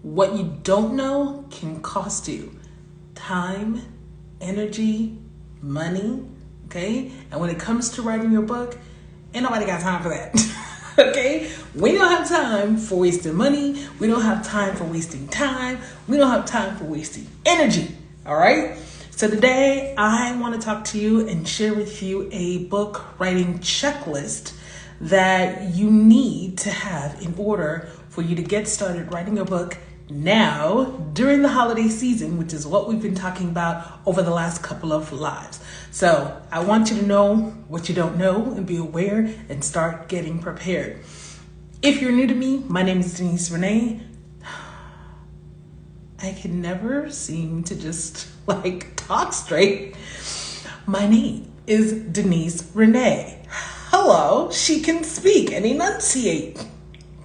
What you don't know can cost you time, energy, money, okay? And when it comes to writing your book, ain't nobody got time for that. Okay? We don't have time for wasting money. We don't have time for wasting time. We don't have time for wasting energy. All right? So today I want to talk to you and share with you a book writing checklist that you need to have in order for you to get started writing your book now during the holiday season, which is what we've been talking about over the last couple of lives. So I want you to know what you don't know and be aware and start getting prepared. If you're new to me, my name is Denise Renee. I can never seem to just talk straight. My name is Denise Renee. Hello, she can speak and enunciate.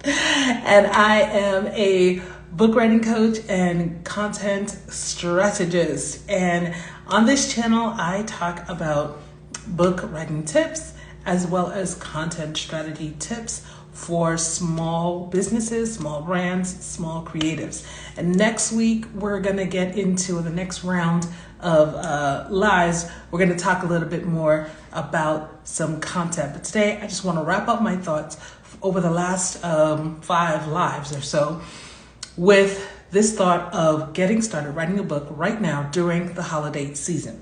And I am a book writing coach and content strategist. And on this channel, I talk about book writing tips as well as content strategy tips for small businesses, small brands, small creatives. And next week, we're going to get into the next round of lives. We're going to talk a little bit more about some content. But today, I just want to wrap up my thoughts over the last 5 lives or so with this thought of getting started writing a book right now during the holiday season.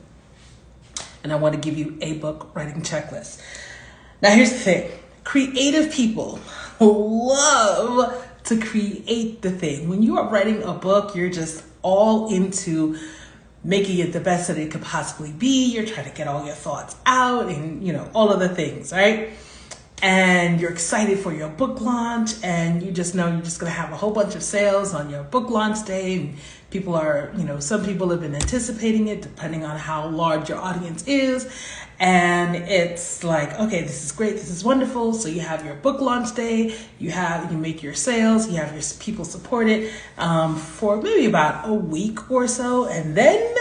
And I want to give you a book writing checklist. Now, here's the thing. Creative people love to create the thing. When you are writing a book, you're just all into making it the best that it could possibly be. You're trying to get all your thoughts out and, all of the things, right? And you're excited for your book launch, and you just know you're just going to have a whole bunch of sales on your book launch day. And people are, some people have been anticipating it depending on how large your audience is. And it's like, okay, this is great. This is wonderful. So you have your book launch day, you make your sales, you have your people support it for maybe about a week or so. And then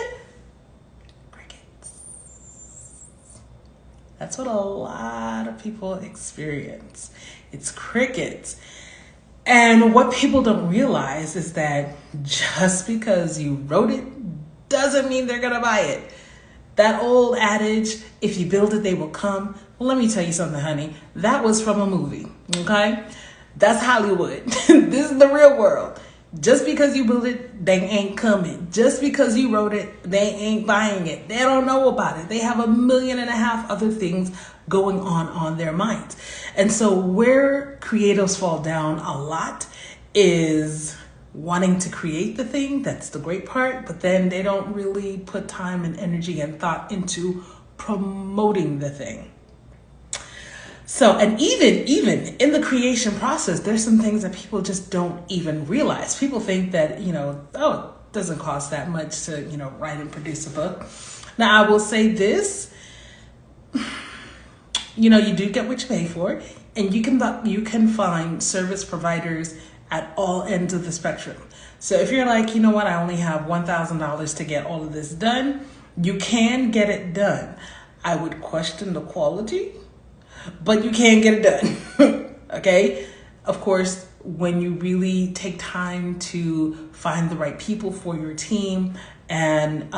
that's what a lot of people experience. It's crickets. And what people don't realize is that just because you wrote it doesn't mean they're going to buy it. That old adage, if you build it, they will come. Well, let me tell you something, honey. That was from a movie, okay? That's Hollywood. This is the real world. Just because you build it, they ain't coming. Just because you wrote it, they ain't buying it. They don't know about it. They have 1.5 million other things going on their minds. And so where creatives fall down a lot is wanting to create the thing. That's the great part. But then they don't really put time and energy and thought into promoting the thing. So, and even in the creation process, there's some things that people just don't even realize. People think that, it doesn't cost that much to, write and produce a book. Now, I will say this, you do get what you pay for, and you can find service providers at all ends of the spectrum. So if you're like, I only have $1,000 to get all of this done, you can get it done. I would question the quality, but you can get it done. Okay? Of course, when you really take time to find the right people for your team and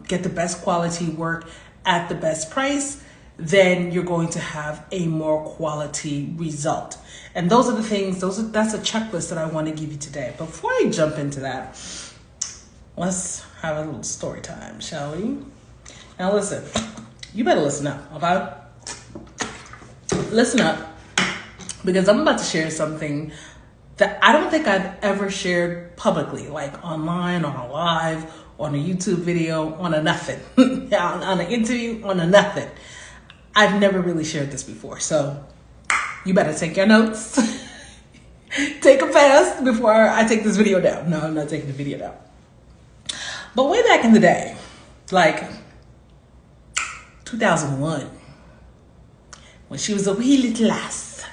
get the best quality work at the best price, then you're going to have a more quality result. And those are the things, that's a checklist that I want to give you today. Before I jump into that, let's have a little story time, shall we? Now listen, you better listen up, okay? Listen up, because I'm about to share something that I don't think I've ever shared publicly, like online, on a live, on a YouTube video, on a nothing, on an interview, on a nothing. I've never really shared this before, so you better take your notes. Take them fast before I take this video down. No, I'm not taking the video down. But way back in the day, 2001, when she was a wee little lass,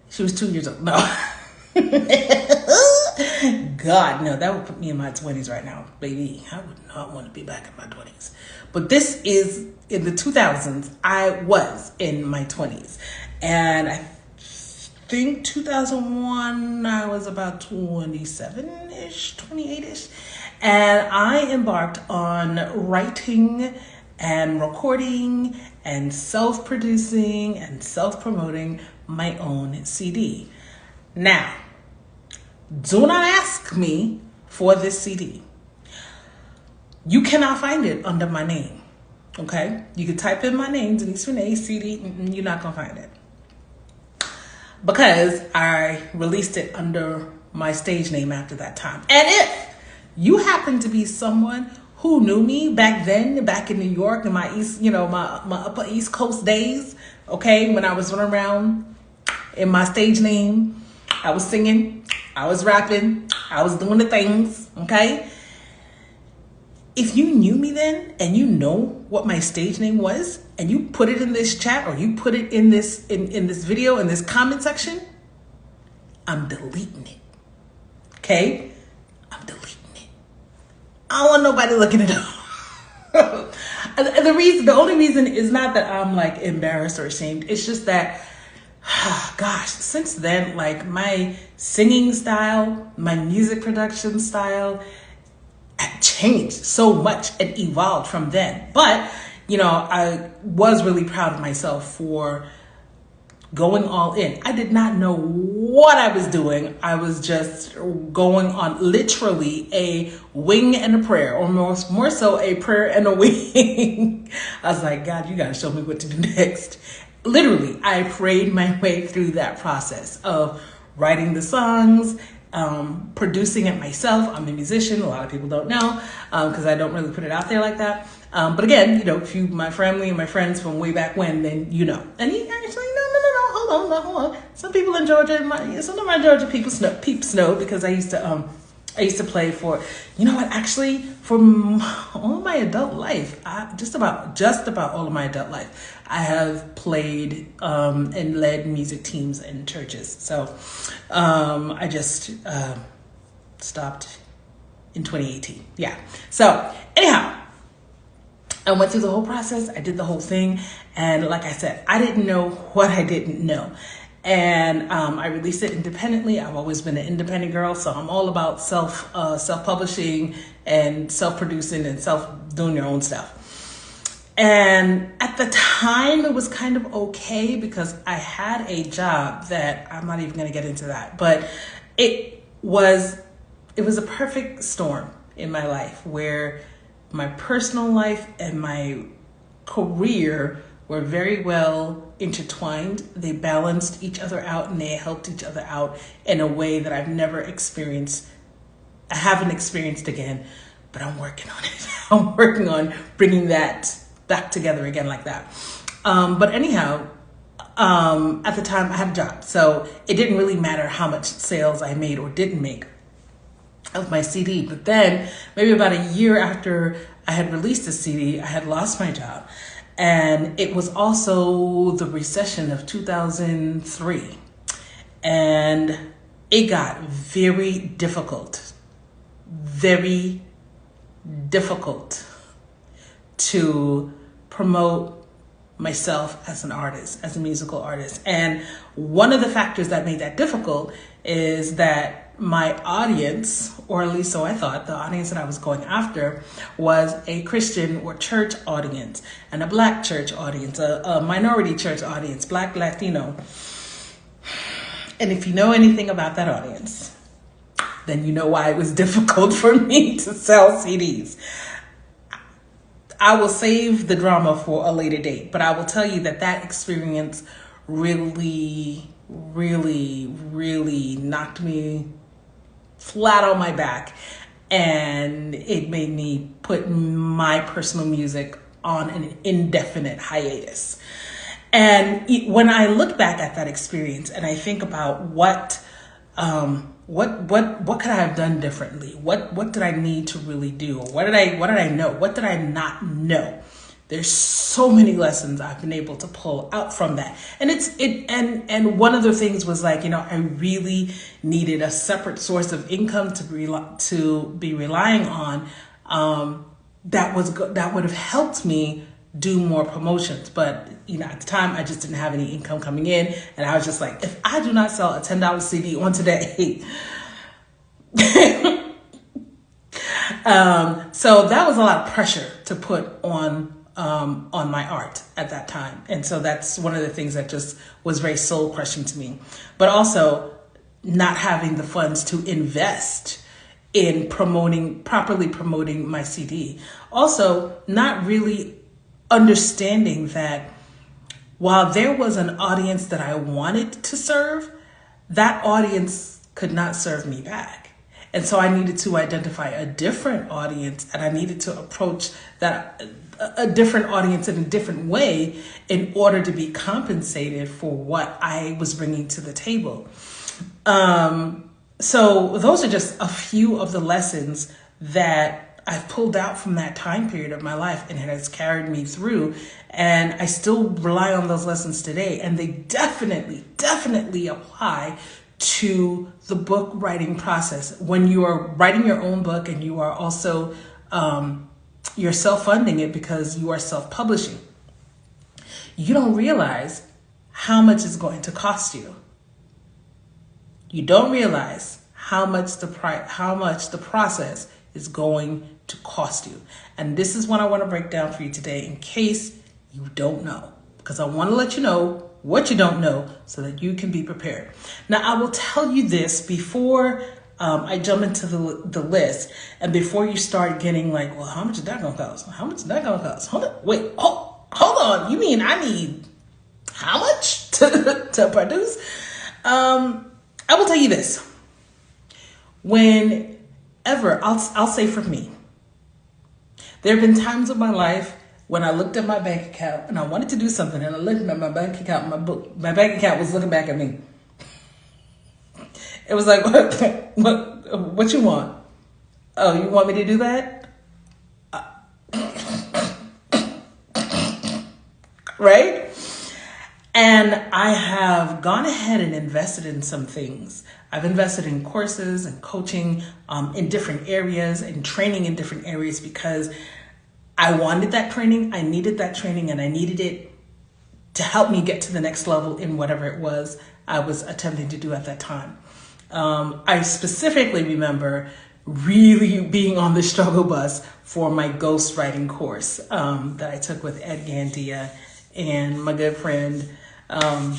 she was 2 years old. No. God, no, that would put me in my 20s right now, baby. I would not want to be back in my 20s. But this is in the 2000s. I was in my 20s. And think 2001, I was about 27-ish, 28-ish. And I embarked on writing and recording and self-producing and self-promoting my own CD. Now, do not ask me for this CD. You cannot find it under my name, okay? You can type in my name, Denise Renee CD, you're not gonna find it. Because I released it under my stage name after that time. And if you happen to be someone who knew me back then, back in New York, in my East, my upper East Coast days, okay, when I was running around in my stage name, I was singing, I was rapping, I was doing the things, okay? If you knew me then and you know what my stage name was and you put it in this chat or you put it in this in this video, in this comment section, I'm deleting it. Okay? I'm deleting it. I don't want nobody looking it up. The only reason is not that I'm like embarrassed or ashamed. It's just that, gosh, since then, like my singing style, my music production style changed so much and evolved from then. But, I was really proud of myself for going all in. I did not know what I was doing. I was just going on literally a wing and a prayer, or more so a prayer and a wing. I was like, God, you got to show me what to do next. Literally, I prayed my way through that process of writing the songs, producing it myself. I'm a musician. A lot of people don't know because I don't really put it out there like that. But again, if you, my family and my friends from way back when, then you know. And he actually, no, hold on. Some people in Georgia, some of my Georgia peeps know because I used to play for, actually for all my adult life, just about all of my adult life, I have played and led music teams in churches. So I just stopped in 2018. Yeah. So anyhow, I went through the whole process. I did the whole thing. And like I said, I didn't know what I didn't know. And I released it independently. I've always been an independent girl, so I'm all about self-publishing and self-producing and doing your own stuff. And at the time, it was kind of okay because I had a job that I'm not even going to get into that, but it was a perfect storm in my life where my personal life and my career were very well intertwined. They balanced each other out and they helped each other out in a way that I've never experienced. I haven't experienced again, but I'm working on it. I'm working on bringing that back together again like that. But anyhow, at the time I had a job, so it didn't really matter how much sales I made or didn't make of my CD. But then maybe about a year after I had released the CD, I had lost my job. And it was also the recession of 2003. And it got very difficult to promote myself as an artist, as a musical artist. And one of the factors that made that difficult is that my audience, or at least so I thought, the audience that I was going after was a Christian or church audience and a Black church audience, a minority church audience, Black, Latino. And if you know anything about that audience, then you know why it was difficult for me to sell CDs. I will save the drama for a later date, but I will tell you that experience really, really, really knocked me flat on my back, and it made me put my personal music on an indefinite hiatus. And when I look back at that experience and I think about what could I have done differently? What did I need to really do? Or what did I know? What did I not know? There's so many lessons I've been able to pull out from that. And one of the things was like, I really needed a separate source of income to be relying on, that would have helped me do more promotions. But, at the time I just didn't have any income coming in. And I was just like, if I do not sell a $10 CD on today, so that was a lot of pressure to put on my art at that time. And so that's one of the things that just was very soul crushing to me. But also not having the funds to invest in properly promoting my CD. Also, not really understanding that while there was an audience that I wanted to serve, that audience could not serve me back. And so I needed to identify a different audience, and I needed to approach a different audience in a different way in order to be compensated for what I was bringing to the table. So those are just a few of the lessons that I've pulled out from that time period of my life, and it has carried me through. And I still rely on those lessons today. And they definitely apply to the book writing process. When you are writing your own book and you are also, you're self-funding it because you are self-publishing, you don't realize how much it's going to cost you. You don't realize how much the process is going to cost you. And this is what I want to break down for you today in case you don't know, because I want to let you know what you don't know so that you can be prepared. Now, I will tell you this before I jump into the list, and before you start getting like, well, how much is that going to cost? How much is that going to cost? Hold on. You mean I need how much to produce? I will tell you this. Whenever, I'll say for me, there have been times in my life when I looked at my bank account and I wanted to do something, and I looked at my bank account, my bank account was looking back at me. It was like, what you want? Oh, you want me to do that? Right? And I have gone ahead and invested in some things. I've invested in courses and coaching in different areas and training in different areas because I wanted that training, I needed that training, and I needed it to help me get to the next level in whatever it was I was attempting to do at that time. I specifically remember really being on the struggle bus for my ghostwriting course that I took with Ed Gandia and my good friend, oh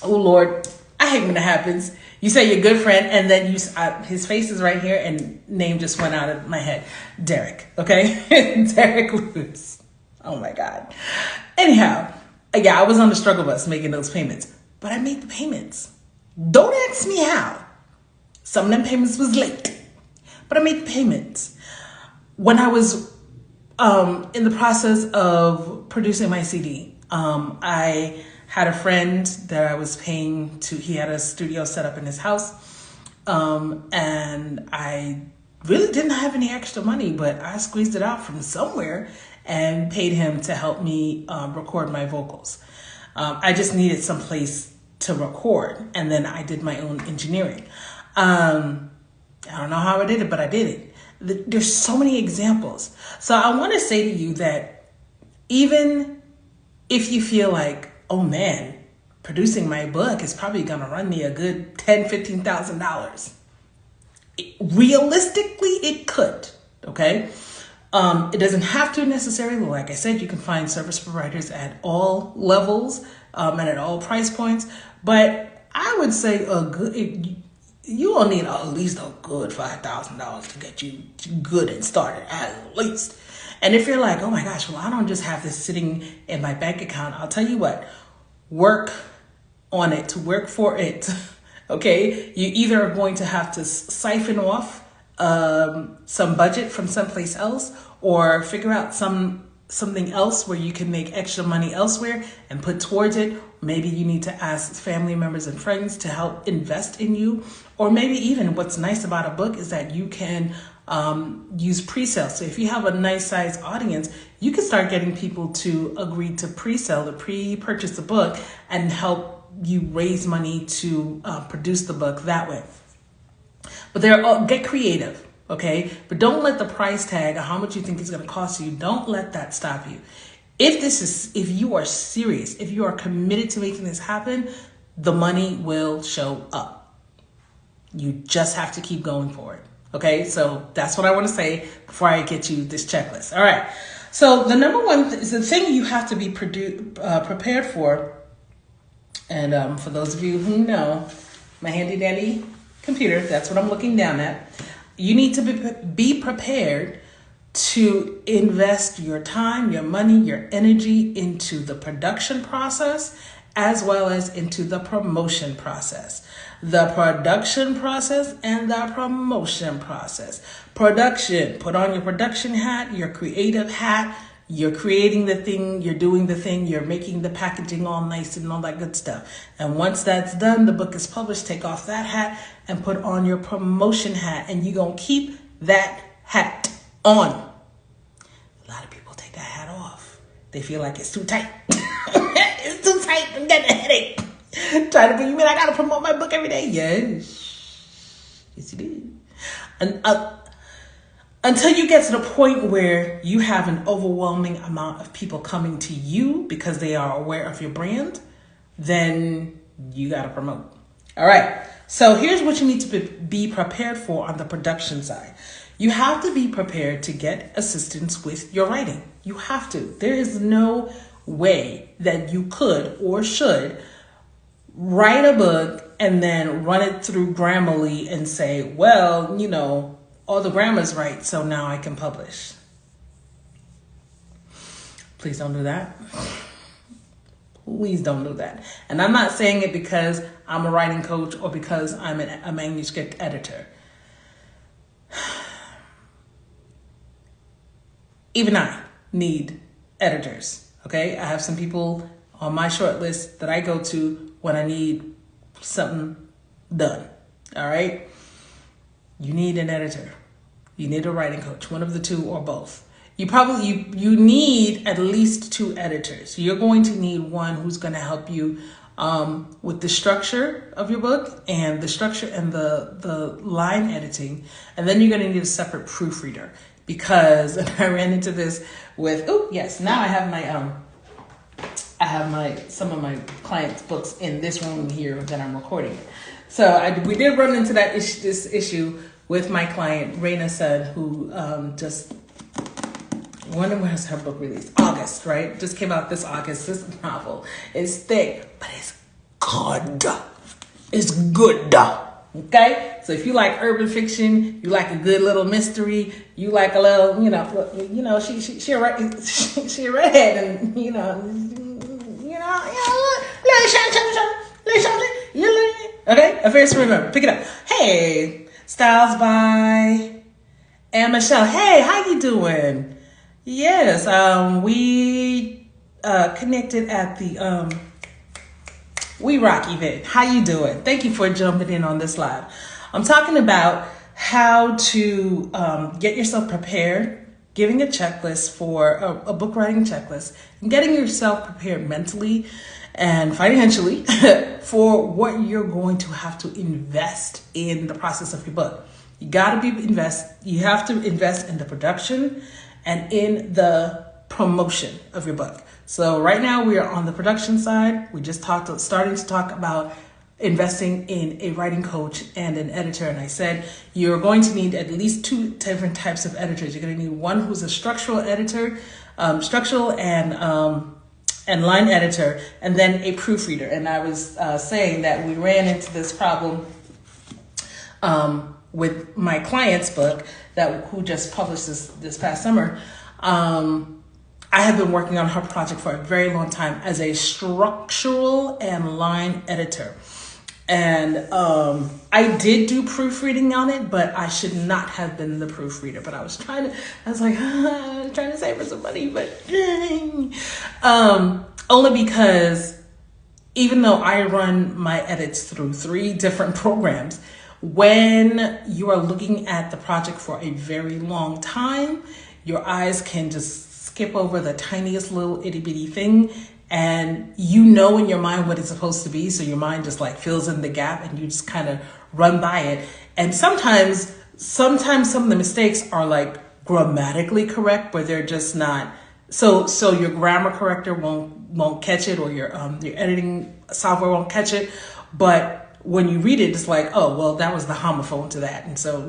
Lord, I hate when it happens. You say your good friend, and then his face is right here, and name just went out of my head. Derek, okay? Derek Lewis. Oh my God. Anyhow, yeah, I was on the struggle bus making those payments, but I made the payments. Don't ask me how. Some of them payments was late, but I made the payments. When I was in the process of producing my CD, I had a friend that I was paying to, he had a studio set up in his house. And I really didn't have any extra money, but I squeezed it out from somewhere and paid him to help me record my vocals. I just needed some place to record, and then I did my own engineering. I don't know how I did it, but I did it. There's so many examples. So I want to say to you that even if you feel like, oh man, producing my book is probably going to run me a good $10,000, $15,000. Realistically, it could, okay? It doesn't have to necessarily. Like I said, you can find service providers at all levels and at all price points. But I would say you will need at least a good $5,000 to get you good and started, at least. And if you're like, oh my gosh, well, I don't just have this sitting in my bank account. I'll tell you what, work on it, work for it. Okay, you either are going to have to siphon off some budget from someplace else, or figure out something else where you can make extra money elsewhere and put towards it. Maybe you need to ask family members and friends to help invest in you. Or maybe even what's nice about a book is that you can use pre-sale. So if you have a nice size audience, you can start getting people to agree to pre-sell, to pre-purchase the book, and help you raise money to produce the book that way. But get creative, okay? But don't let the price tag or how much you think it's going to cost you, don't let that stop you. If you are serious, if you are committed to making this happen, the money will show up. You just have to keep going for it. Okay, so that's what I want to say before I get you this checklist. All right, so the number one is the thing you have to be prepared for. And for those of you who know, my handy dandy computer, that's what I'm looking down at. You need to be prepared to invest your time, your money, your energy into the production process as well as into the promotion process. The production process and the promotion process. Production, put on your production hat, your creative hat. You're creating the thing, you're doing the thing, you're making the packaging all nice and all that good stuff. And once that's done, the book is published, take off that hat and put on your promotion hat. And you're going to keep that hat on. A lot of people take that hat off. They feel like it's too tight. It's too tight. I'm getting a headache. Trying to think, you mean I got to promote my book every day? Yes. Yes, you do. And until you get to the point where you have an overwhelming amount of people coming to you because they are aware of your brand, then you got to promote. All right. So here's what you need to be prepared for on the production side. You have to be prepared to get assistance with your writing. You have to. There is no way that you could or should write a book and then run it through Grammarly and say, well, you know, all the grammar's right, so now I can publish. Please don't do that. Please don't do that. And I'm not saying it because I'm a writing coach or because I'm a manuscript editor. Even I need editors, okay? I have some people on my short list that I go to when I need something done, all right? You need an editor. You need a writing coach, one of the two or both. You need at least 2 editors. You're going to need one who's going to help you with the structure of your book and the structure and the line editing. And then you're going to need a separate proofreader because I ran into this with, now I have some of my clients' books in this room here that I'm recording it. So we did run into this issue with my client, Raina said, who when was her book released? August, right? Just came out this August. This novel is thick, but it's good. It's good. Okay? So if you like urban fiction, you like a good little mystery, you like a little, she a redhead and, okay? Affairs to remember. Pick it up. Hey, Styles by and Michelle. Hey, how you doing? Yes, we connected at the We Rock event. How you doing? Thank you for jumping in on this live. I'm talking about how to get yourself prepared, giving a checklist for a book writing checklist, and getting yourself prepared mentally and financially for what you're going to have to invest in the process of your book. You have to invest in the production and in the promotion of your book. So right now we are on the production side. We just starting to talk about investing in a writing coach and an editor. And I said, you're going to need at least 2 different types of editors. You're going to need one who's a structural editor, structural and line editor, and then a proofreader. And I was saying that we ran into this problem with my client's book who just published this past summer. I have been working on her project for a very long time as a structural and line editor. And I did do proofreading on it, but I should not have been the proofreader. But I was trying to save her some money, but only because even though I run my edits through 3 different programs, when you are looking at the project for a very long time, your eyes can just skip over the tiniest little itty bitty thing, and you know in your mind what it's supposed to be, so your mind just like fills in the gap and you just kind of run by it. And sometimes some of the mistakes are like grammatically correct, but they're just not So your grammar corrector won't catch it, or your editing software won't catch it. But when you read it, it's like, oh, well, that was the homophone to that, and so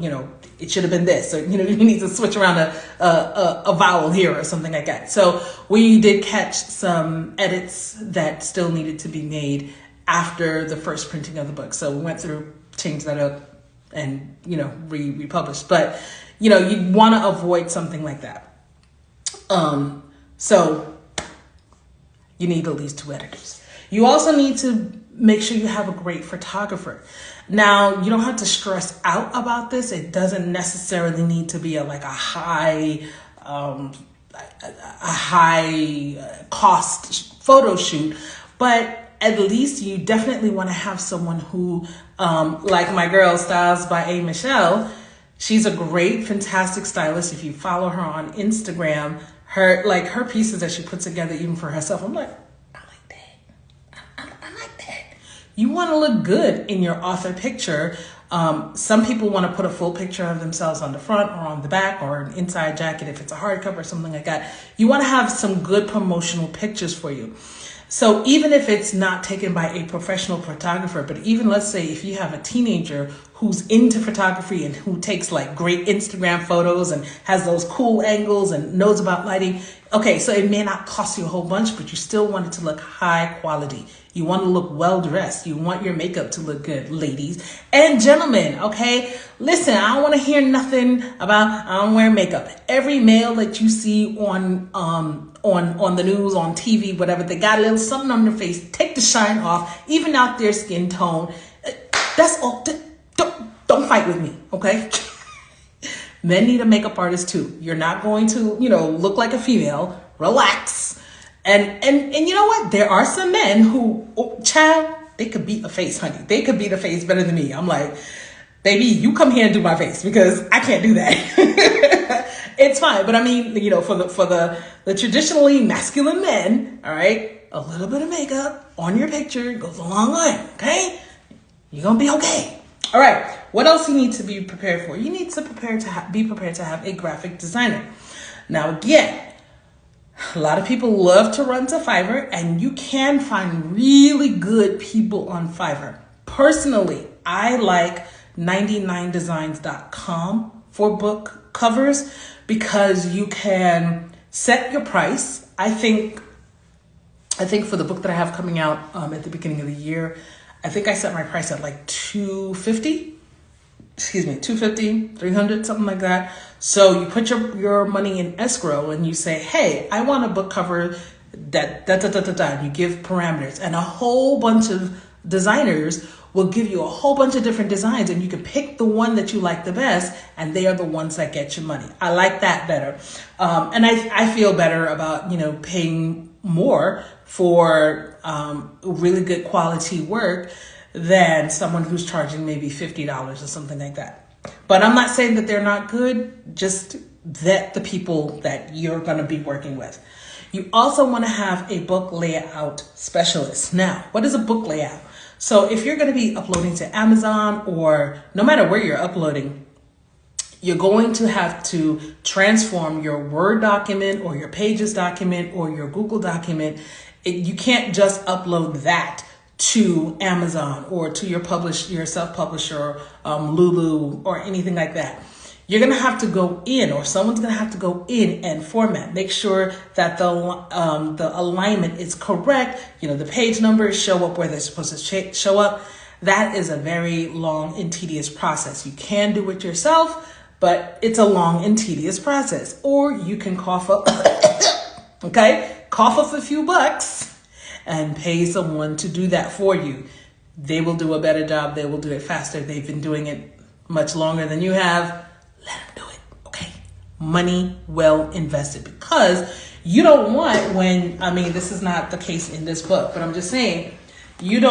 it should have been this. So you need to switch around a vowel here or something like that. So we did catch some edits that still needed to be made after the first printing of the book. So we went through, changed that up, and republished. But you want to avoid something like that. So you need at least 2 editors. You also need to make sure you have a great photographer. Now, you don't have to stress out about this. It doesn't necessarily need to be a high cost photo shoot, but at least you definitely want to have someone who, like my girl Styles by A. Michelle. She's a great, fantastic stylist. If you follow her on Instagram, her pieces that she puts together, even for herself, I'm like, I like that. I like that. You want to look good in your author picture. Some people want to put a full picture of themselves on the front or on the back, or an inside jacket if it's a hardcover or something like that. You want to have some good promotional pictures for you. So even if it's not taken by a professional photographer, but even let's say if you have a teenager who's into photography and who takes great Instagram photos and has those cool angles and knows about lighting. Okay, so it may not cost you a whole bunch, but you still want it to look high quality. You want to look well dressed. You want your makeup to look good, ladies and gentlemen. Okay, listen, I don't want to hear nothing about I don't wear makeup. Every male that you see on the news, on TV, whatever, they got a little something on their face. Take the shine off, even out their skin tone. That's all. Don't fight with me, okay? Men need a makeup artist too. You're not going to, look like a female. Relax. And you know what? There are some men who, child, they could beat a face, honey. They could beat a face better than me. I'm like, baby, you come here and do my face, because I can't do that. It's fine. But I mean, for the traditionally masculine men, all right, a little bit of makeup on your picture goes a long way, okay? You're going to be okay. All right. What else you need to be prepared for? You need to be prepared to have a graphic designer. Now, again, a lot of people love to run to Fiverr, and you can find really good people on Fiverr. Personally, I like 99designs.com for book covers, because you can set your price. I think for the book that I have coming out at the beginning of the year, I think I set my price at $250, 300, something like that. So you put your money in escrow and you say, hey, I want a book cover that, and you give parameters, and a whole bunch of designers will give you a whole bunch of different designs, and you can pick the one that you like the best, and they are the ones that get you money. I like that better. And I feel better about, paying more for really good quality work than someone who's charging maybe $50 or something like that. But I'm not saying that they're not good, just vet the people that you're going to be working with. You also want to have a book layout specialist. Now, what is a book layout? So if you're going to be uploading to Amazon, or no matter where you're uploading, you're going to have to transform your Word document or your Pages document or your Google document. You can't just upload that to Amazon or to your self-publisher, Lulu, or anything like that. You're going to have to go in, or someone's going to have to go in and format, make sure that the alignment is correct. The page numbers show up where they're supposed to show up. That is a very long and tedious process. You can do it yourself, but it's a long and tedious process. Or you can cough up a few bucks and pay someone to do that for you. They will do a better job. They will do it faster. They've been doing it much longer than you have. Let them do it, okay? Money well invested, because you don't want this is not the case in this book, but I'm just saying, you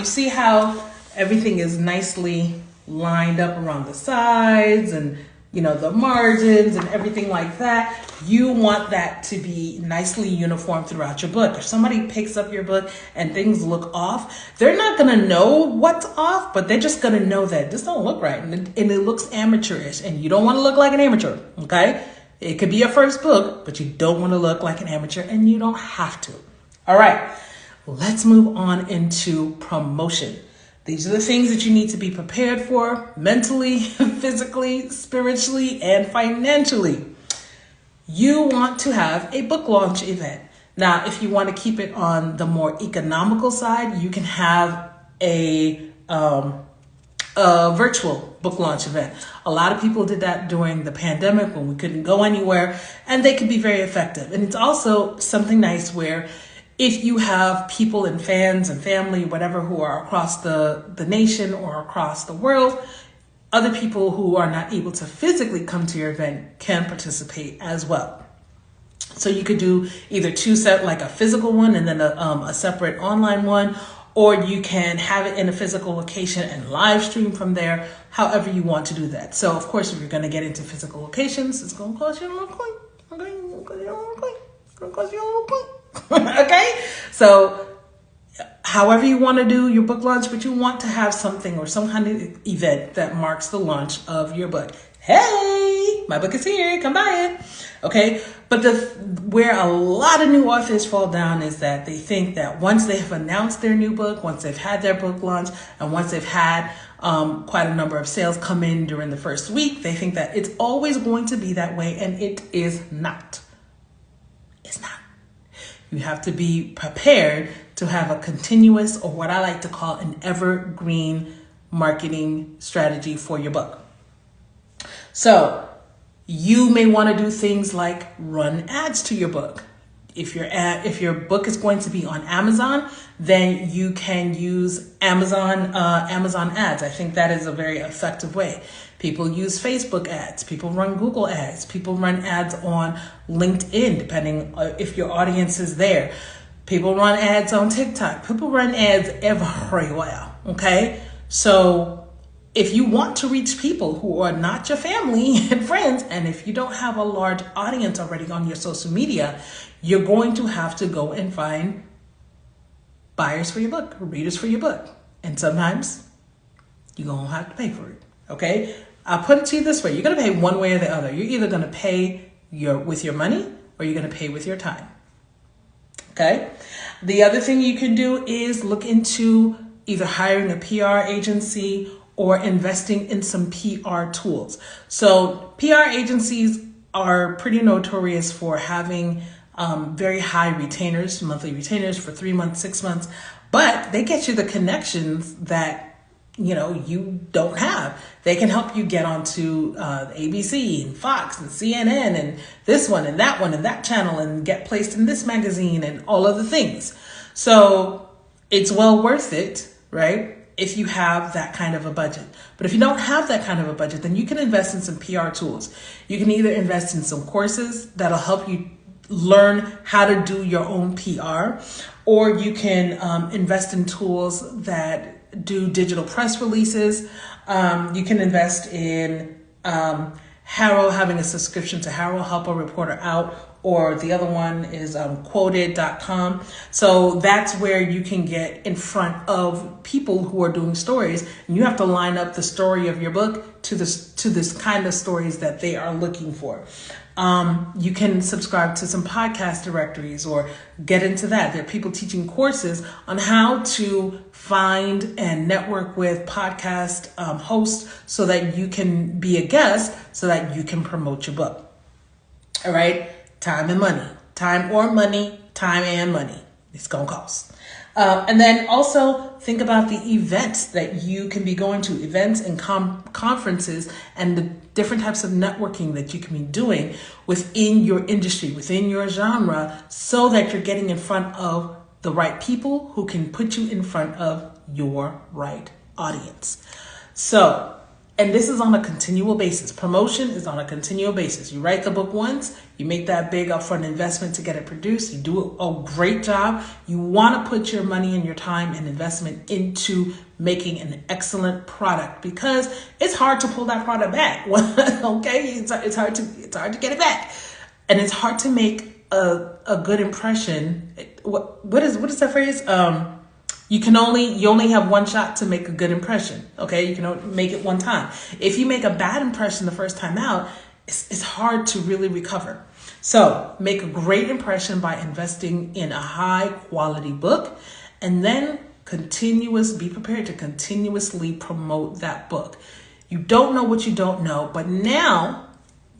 see how everything is nicely lined up around the sides and, the margins and everything like that. You want that to be nicely uniform throughout your book. If somebody picks up your book and things look off, they're not going to know what's off, but they're just going to know that this don't look right, and it looks amateurish, and you don't want to look like an amateur, okay? It could be your first book, but you don't want to look like an amateur, and you don't have to. All right, let's move on into promotion. These are the things that you need to be prepared for mentally, physically, spiritually, and financially. You want to have a book launch event. Now, if you want to keep it on the more economical side, you can have a virtual book launch event. A lot of people did that during the pandemic when we couldn't go anywhere, and they can be very effective. And it's also something nice where if you have people and fans and family, whatever, who are across the nation or across the world, other people who are not able to physically come to your event can participate as well. So you could do either two set, like a physical one and then a separate online one, or you can have it in a physical location and live stream from there, however you want to do that. So of course, if you're going to get into physical locations, it's going to cost you a little coin. Okay, it's going to cost you a little coin. Okay, so however you want to do your book launch, but you want to have something or some kind of event that marks the launch of your book. Hey, my book is here, come buy it. Okay, but where a lot of new authors fall down is that they think that once they have announced their new book, once they've had their book launch, and once they've had quite a number of sales come in during the first week, they think that it's always going to be that way, and it is not. It's not. You have to be prepared to have a continuous, or what I like to call an evergreen marketing strategy for your book. So you may want to do things like run ads to your book. If your book is going to be on Amazon, then you can use Amazon ads. I think that is a very effective way. People use Facebook ads. People run Google ads. People run ads on LinkedIn, depending if your audience is there. People run ads on TikTok. People run ads everywhere. Okay, so if you want to reach people who are not your family and friends, and if you don't have a large audience already on your social media, you're going to have to go and find buyers for your book, readers for your book. And sometimes you're going to have to pay for it. Okay? I'll put it to you this way. You're going to pay one way or the other. You're either going to pay with your money or you're going to pay with your time. Okay? The other thing you can do is look into either hiring a PR agency or investing in some PR tools. So PR agencies are pretty notorious for having very high retainers, monthly retainers for 3 months, 6 months, but they get you the connections that you don't have. They can help you get onto ABC and Fox and CNN and this one and that channel and get placed in this magazine and all of the things. So it's well worth it, right? If you have that kind of a budget. But if you don't have that kind of a budget, then you can invest in some PR tools. You can either invest in some courses that'll help you learn how to do your own PR, or you can invest in tools that do digital press releases. You can invest in Harrow, having a subscription to Harrow, help a reporter out, or the other one is quoted.com. So that's where you can get in front of people who are doing stories, and you have to line up the story of your book to this kind of stories that they are looking for. You can subscribe to some podcast directories or get into that. There are people teaching courses on how to find and network with podcast hosts so that you can be a guest, so that you can promote your book. All right. Time and money. Time and money. It's going to cost. And then also think about the events that you can be going to, events and conferences, and the different types of networking that you can be doing within your industry, within your genre, so that you're getting in front of the right people who can put you in front of your right audience. So, and this is on a continual basis. Promotion is on a continual basis. You write the book once, you make that big upfront investment to get it produced, you do a great job. You want to put your money and your time and investment into making an excellent product, because it's hard to pull that product back. Okay, it's hard to get it back, and it's hard to make a good impression. What is that phrase? You only have one shot to make a good impression. Okay, you can only make it one time. If you make a bad impression the first time out, it's hard to really recover. So make a great impression by investing in a high quality book, and then be prepared to continuously promote that book. You don't know what you don't know, but now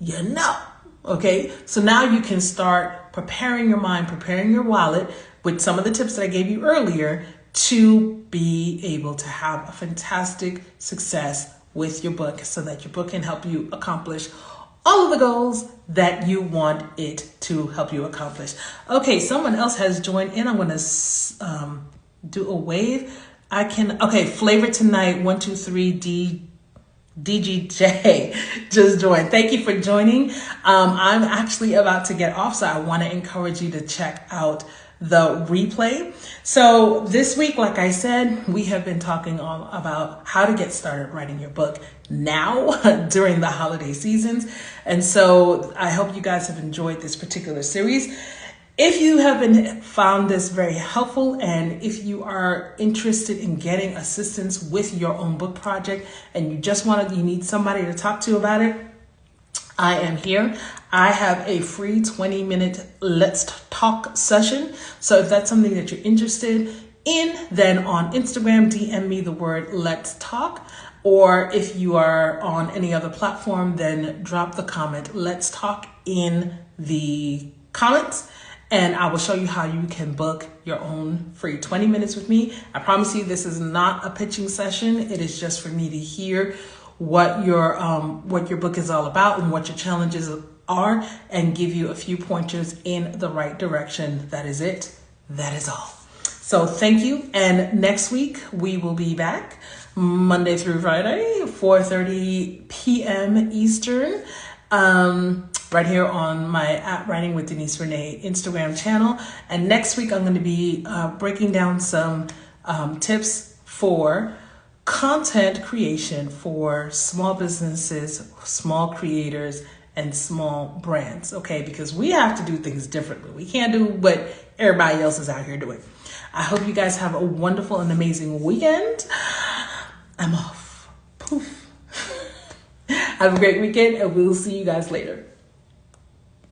you know. Okay, so now you can start preparing your mind, preparing your wallet with some of the tips that I gave you earlier to be able to have a fantastic success with your book, so that your book can help you accomplish all of the goals that you want it to help you accomplish. Okay, someone else has joined in. I'm going to do a wave. Flavor Tonight 123 DGJ just joined. Thank you for joining. I'm actually about to get off, so I want to encourage you to check out the replay. So this week, like I said, we have been talking all about how to get started writing your book now during the holiday seasons. And so I hope you guys have enjoyed this particular series. If you have found this very helpful, and if you are interested in getting assistance with your own book project and you need somebody to talk to about it, I am here. I have a free 20-minute Let's Talk session. So if that's something that you're interested in, then on Instagram, DM me the word Let's Talk. Or if you are on any other platform, then drop the comment Let's Talk in the comments, and I will show you how you can book your own free 20 minutes with me. I promise you, this is not a pitching session. It is just for me to hear what your book is all about and what your challenges are, and give you a few pointers in the right direction. That is it. That is all. So thank you. And next week we will be back Monday through Friday, 4:30 p.m. Eastern, right here on my at Writing with Denise Renee Instagram channel. And next week I'm going to be breaking down some tips for content creation for small businesses, small creators, and small brands, okay? Because we have to do things differently. We can't do what everybody else is out here doing. I hope you guys have a wonderful and amazing weekend. I'm off. Poof. Have a great weekend, and we'll see you guys later.